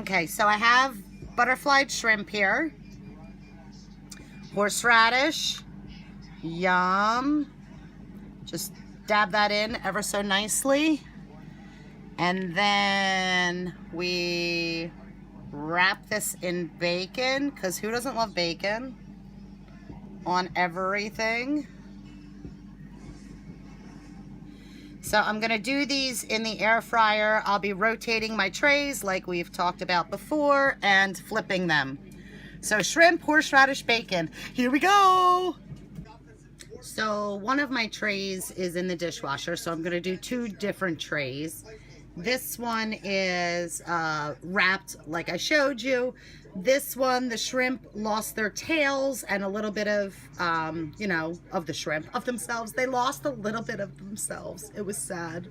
Okay, so I have butterflied shrimp here, horseradish, yum. Just dab that in ever so nicely. And then we wrap this in bacon, because who doesn't love bacon on everything? So I'm gonna do these in the air fryer. I'll be rotating my trays like we've talked about before and flipping them. So shrimp, horseradish, bacon. Here we go. So one of my trays is in the dishwasher, so I'm gonna do two different trays. This one is wrapped like I showed you. This one, the shrimp lost their tails and a little bit of, you know, of the shrimp, of themselves. They lost a little bit of themselves. It was sad.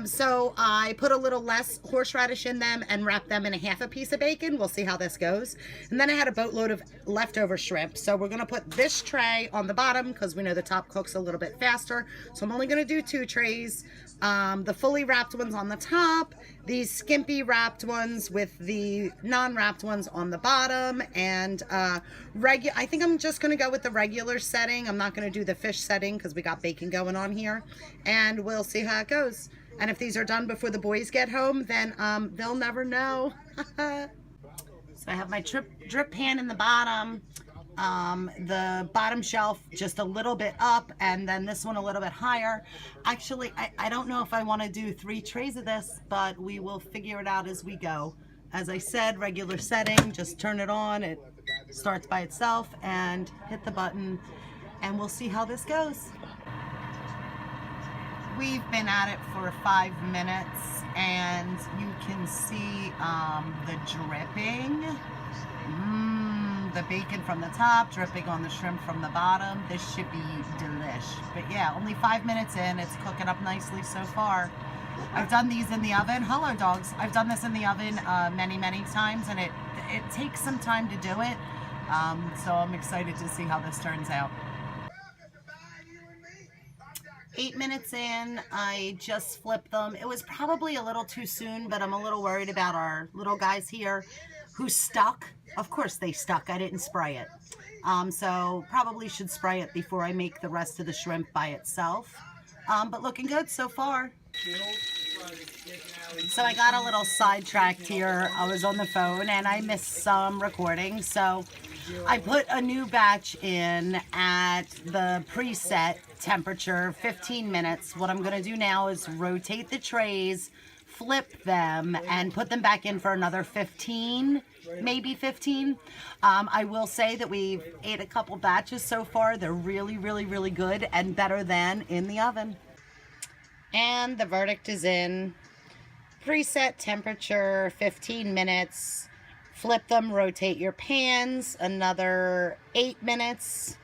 So I put a little less horseradish in them and wrapped them in a half a piece of bacon. We'll see how this goes. And then I had a boatload of leftover shrimp. So we're gonna put this tray on the bottom because we know the top cooks a little bit faster. So I'm only gonna do two trays. The fully wrapped ones on the top, these skimpy wrapped ones with the non-wrapped ones on the bottom, and I think I'm just going to go with the regular setting. I'm not going to do the fish setting because we got bacon going on here, and we'll see how it goes. And if these are done before the boys get home, then they'll never know. So I have my drip pan in the bottom. The bottom shelf just a little bit up, and then this one a little bit higher. Actually, I don't know if I want to do 3 trays of this, but we will figure it out as we go. As I said, regular setting, just turn it on, it starts by itself, and hit the button, and we'll see how this goes. We've been at it for 5 minutes, and you can see the dripping. The bacon from the top, dripping on the shrimp from the bottom. This should be delish. But yeah, only 5 minutes in, it's cooking up nicely so far. I've done these in the oven. Hello, dogs. I've done this in the oven many times, and it takes some time to do it. So I'm excited to see how this turns out. 8 minutes in, I just flipped them. It was probably a little too soon, but I'm a little worried about our little guys here who stuck. Of course they stuck. I didn't spray it. So probably should spray it before I make the rest of the shrimp by itself. But looking good so far. So I got a little sidetracked here. I was on the phone and I missed some recording. So I put a new batch in at the preset temperature, 15 minutes. What I'm going to do now is rotate the trays, flip them, and put them back in for another 15, maybe 15. I will say that we've ate a couple batches so far. They're really good and better than in the oven. And the verdict is in. Preset temperature, 15 minutes. Flip them, rotate your pans, another 8 minutes.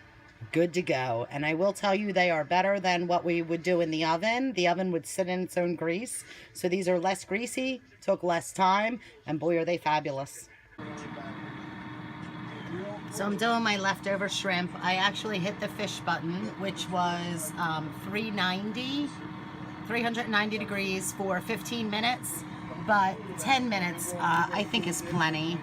Good to go. And I will tell you, they are better than what we would do in the oven. The oven would sit in its own grease. So these are less greasy, took less time, and boy, are they fabulous. So I'm doing my leftover shrimp. I actually hit the fish button, which was 390 degrees for 15 minutes, but 10 minutes I think is plenty.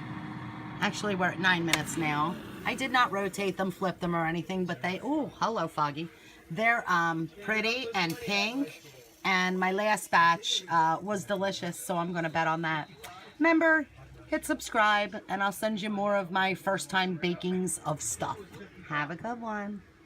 Actually, we're at 9 minutes now. I did not rotate them, flip them, or anything, but they, oh, hello, Foggy. They're pretty and pink, and my last batch was delicious, so I'm going to bet on that. Remember, hit subscribe, and I'll send you more of my first time bakings of stuff. Have a good one.